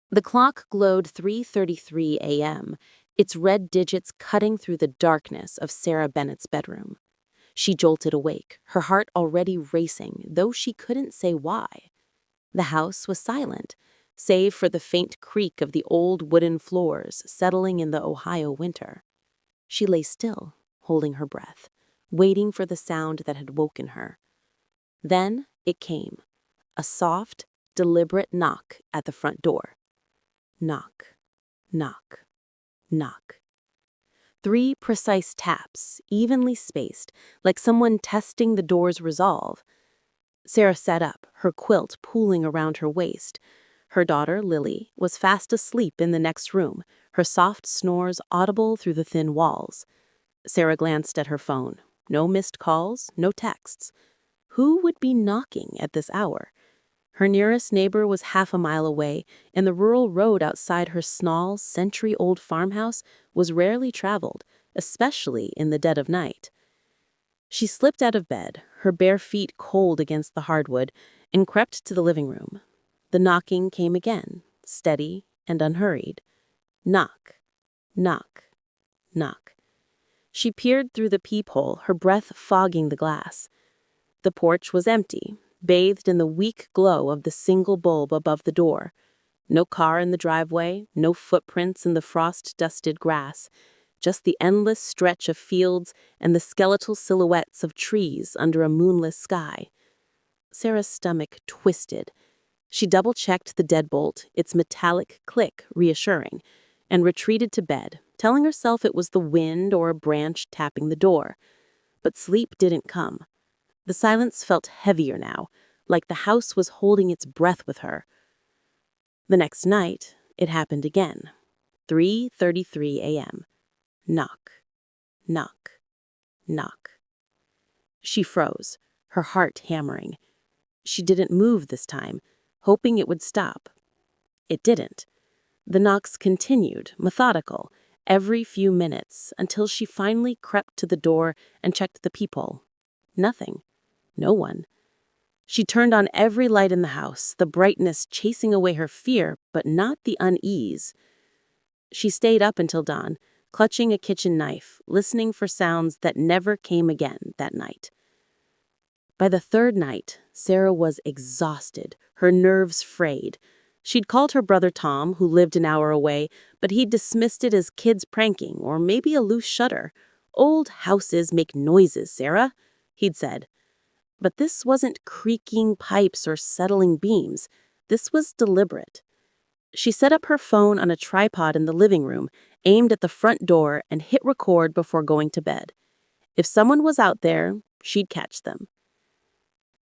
The clock glowed 3:33 a.m., its red digits cutting through the darkness of Sarah Bennett's bedroom. She jolted awake, her heart already racing, though she couldn't say why. The house was silent, save for the faint creak of the old wooden floors settling in the Ohio winter. She lay still, holding her breath, waiting for the sound that had woken her. Then it came, a soft, deliberate knock at the front door. Knock, knock, knock. 3 precise taps, evenly spaced, like someone testing the door's resolve. Sarah sat up, her quilt pooling around her waist. Her daughter, Lily, was fast asleep in the next room, her soft snores audible through the thin walls. Sarah glanced at her phone. No missed calls, no texts. Who would be knocking at this hour? Her nearest neighbor was half a mile away, and the rural road outside her small, century-old farmhouse was rarely traveled, especially in the dead of night. She slipped out of bed, her bare feet cold against the hardwood, and crept to the living room. The knocking came again, steady and unhurried. Knock, knock, knock. She peered through the peephole, her breath fogging the glass. The porch was empty, bathed in the weak glow of the single bulb above the door. No car in the driveway, no footprints in the frost-dusted grass, just the endless stretch of fields and the skeletal silhouettes of trees under a moonless sky. Sarah's stomach twisted. She double-checked the deadbolt, its metallic click reassuring, and retreated to bed, telling herself it was the wind or a branch tapping the door. But sleep didn't come. The silence felt heavier now, like the house was holding its breath with her. The next night, it happened again. 3:33 a.m. Knock, knock, knock. She froze, her heart hammering. She didn't move this time, hoping it would stop. It didn't. The knocks continued, methodical, every few minutes, until she finally crept to the door and checked the peephole. Nothing. No one. She turned on every light in the house, the brightness chasing away her fear, but not the unease. She stayed up until dawn, clutching a kitchen knife, listening for sounds that never came again that night. By the third night, Sarah was exhausted, her nerves frayed. She'd called her brother Tom, who lived an hour away, but he'd dismissed it as kids pranking or maybe a loose shutter. "Old houses make noises, Sarah," he'd said. But this wasn't creaking pipes or settling beams. This was deliberate. She set up her phone on a tripod in the living room, aimed at the front door, and hit record before going to bed. If someone was out there, she'd catch them.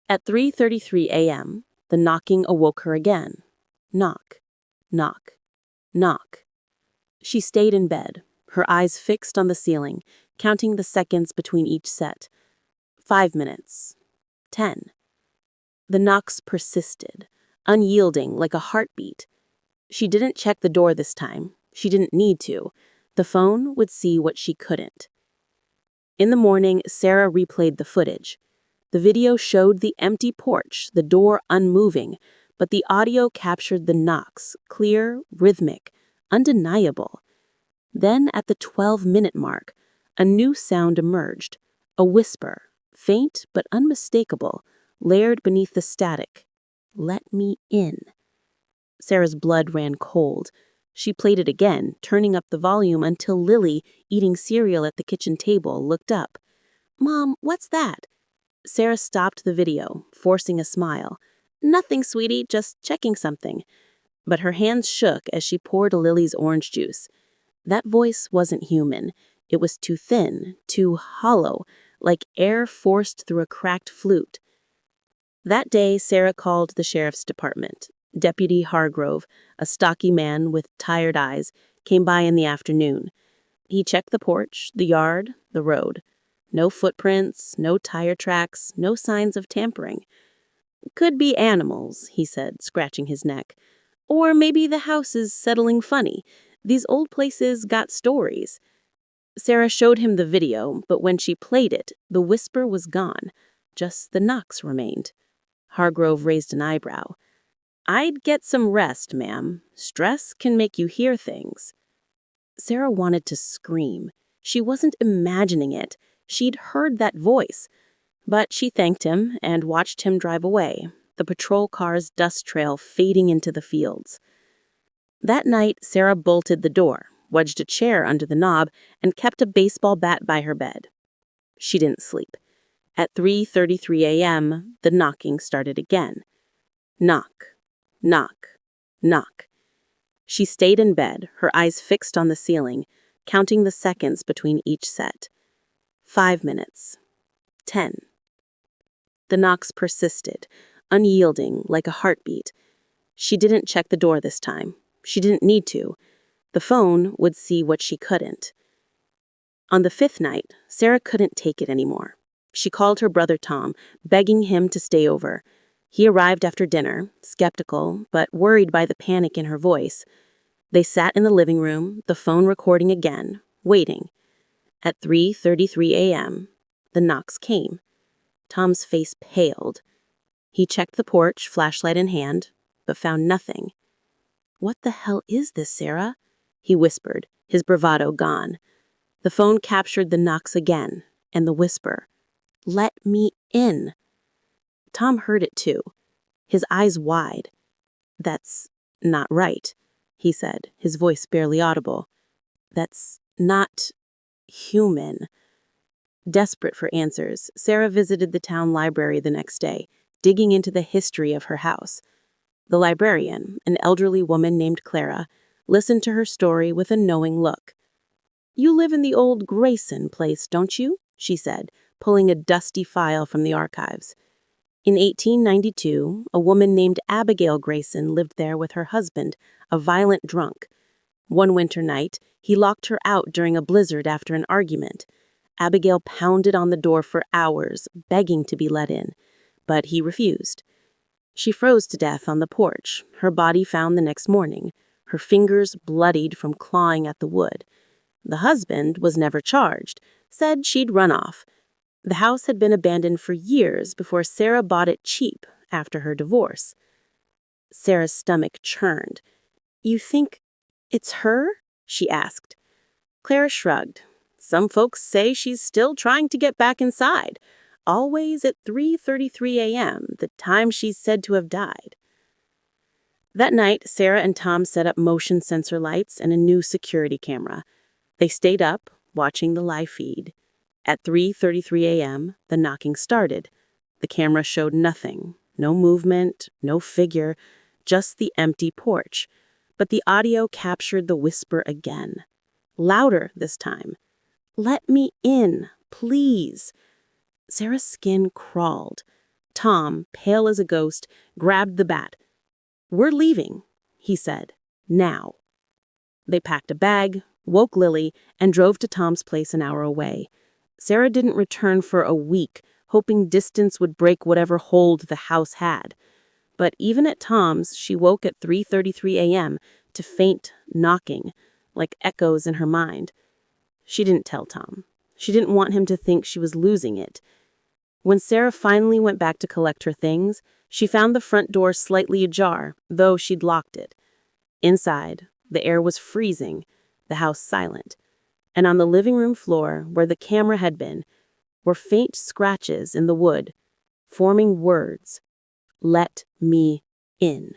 At 3:33 a.m., the knocking awoke her again. Knock, knock, knock. She stayed in bed, her eyes fixed on the ceiling, counting the seconds between each set. 5 minutes. 10. The knocks persisted, unyielding like a heartbeat. She didn't check the door this time. She didn't need to. The phone would see what she couldn't. In the morning, Sarah replayed the footage. The video showed the empty porch, the door unmoving, but the audio captured the knocks, clear, rhythmic, undeniable. Then, at the 12-minute mark, a new sound emerged, a whisper, faint but unmistakable, layered beneath the static. "Let me in." Sarah's blood ran cold. She played it again, turning up the volume until Lily, eating cereal at the kitchen table, looked up. "Mom, what's that?" Sarah stopped the video, forcing a smile. "Nothing, sweetie, just checking something." But her hands shook as she poured Lily's orange juice. That voice wasn't human. It was too thin, too hollow, like air forced through a cracked flute. That day, Sarah called the sheriff's department. Deputy Hargrove, a stocky man with tired eyes, came by in the afternoon. He checked the porch, the yard, the road. No footprints, no tire tracks, no signs of tampering. "Could be animals," he said, scratching his neck. "Or maybe the house is settling funny. These old places got stories." Sarah showed him the video, but when she played it, the whisper was gone. Just the knocks remained. Hargrove raised an eyebrow. I'd get some rest, ma'am. Stress can make you hear things. Sarah wanted to scream. She wasn't imagining it. She'd heard that voice. But she thanked him and watched him drive away, the patrol car's dust trail fading into the fields. That night, Sarah bolted the door, wedged a chair under the knob, and kept a baseball bat by her bed. She didn't sleep. At 3:33 a.m., the knocking started again. Knock, knock, knock. She stayed in bed, her eyes fixed on the ceiling, counting the seconds between each set. 5 minutes. 10. The knocks persisted, unyielding like a heartbeat. She didn't check the door this time. She didn't need to. The phone would see what she couldn't. On the 5th night, Sarah couldn't take it anymore. She called her brother Tom, begging him to stay over. He arrived after dinner, skeptical, but worried by the panic in her voice. They sat in the living room, the phone recording again, waiting. At 3:33 a.m., the knocks came. Tom's face paled. He checked the porch, flashlight in hand, but found nothing. "What the hell is this, Sarah?" he whispered, his bravado gone. The phone captured the knocks again, and the whisper, "Let me in." Tom heard it too, his eyes wide. "That's not right," he said, his voice barely audible. "That's not human." Desperate for answers, Sarah visited the town library the next day, digging into the history of her house. The librarian, an elderly woman named Clara, listened to her story with a knowing look. "You live in the old Grayson place, don't you?" she said, pulling a dusty file from the archives. In 1892, a woman named Abigail Grayson lived there with her husband, a violent drunk. One winter night, he locked her out during a blizzard after an argument. Abigail pounded on the door for hours, begging to be let in, but he refused. She froze to death on the porch, her body found the next morning, her fingers bloodied from clawing at the wood. The husband was never charged, said she'd run off. The house had been abandoned for years before Sarah bought it cheap after her divorce. Sarah's stomach churned. "You think it's her?" she asked. Clara shrugged. "Some folks say she's still trying to get back inside. Always at 3:33 a.m., the time she's said to have died." That night, Sarah and Tom set up motion sensor lights and a new security camera. They stayed up, watching the live feed. At 3:33 a.m., the knocking started. The camera showed nothing. No movement, no figure, just the empty porch. But the audio captured the whisper again. Louder this time. "Let me in, please." Sarah's skin crawled. Tom, pale as a ghost, grabbed the bat. "We're leaving," he said. "Now." They packed a bag, woke Lily, and drove to Tom's place an hour away. Sarah didn't return for a week, hoping distance would break whatever hold the house had. But even at Tom's, she woke at 3:33 a.m. to faint knocking, like echoes in her mind. She didn't tell Tom. She didn't want him to think she was losing it. When Sarah finally went back to collect her things, she found the front door slightly ajar, though she'd locked it. Inside, the air was freezing, the house silent. And on the living room floor, where the camera had been, were faint scratches in the wood, forming words. "Let me in."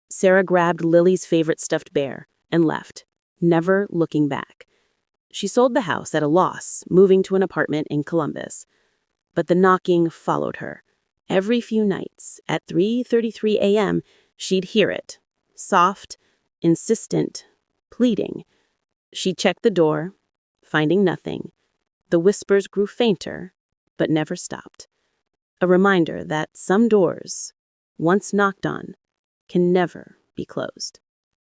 Sarah grabbed Lily's favorite stuffed bear and left, never looking back. She sold the house at a loss, moving to an apartment in Columbus. But the knocking followed her. Every few nights, at 3:33 a.m., she'd hear it. Soft, insistent, pleading. She checked the door, finding nothing. The whispers grew fainter, but never stopped. A reminder that some doors, once knocked on, can never be closed.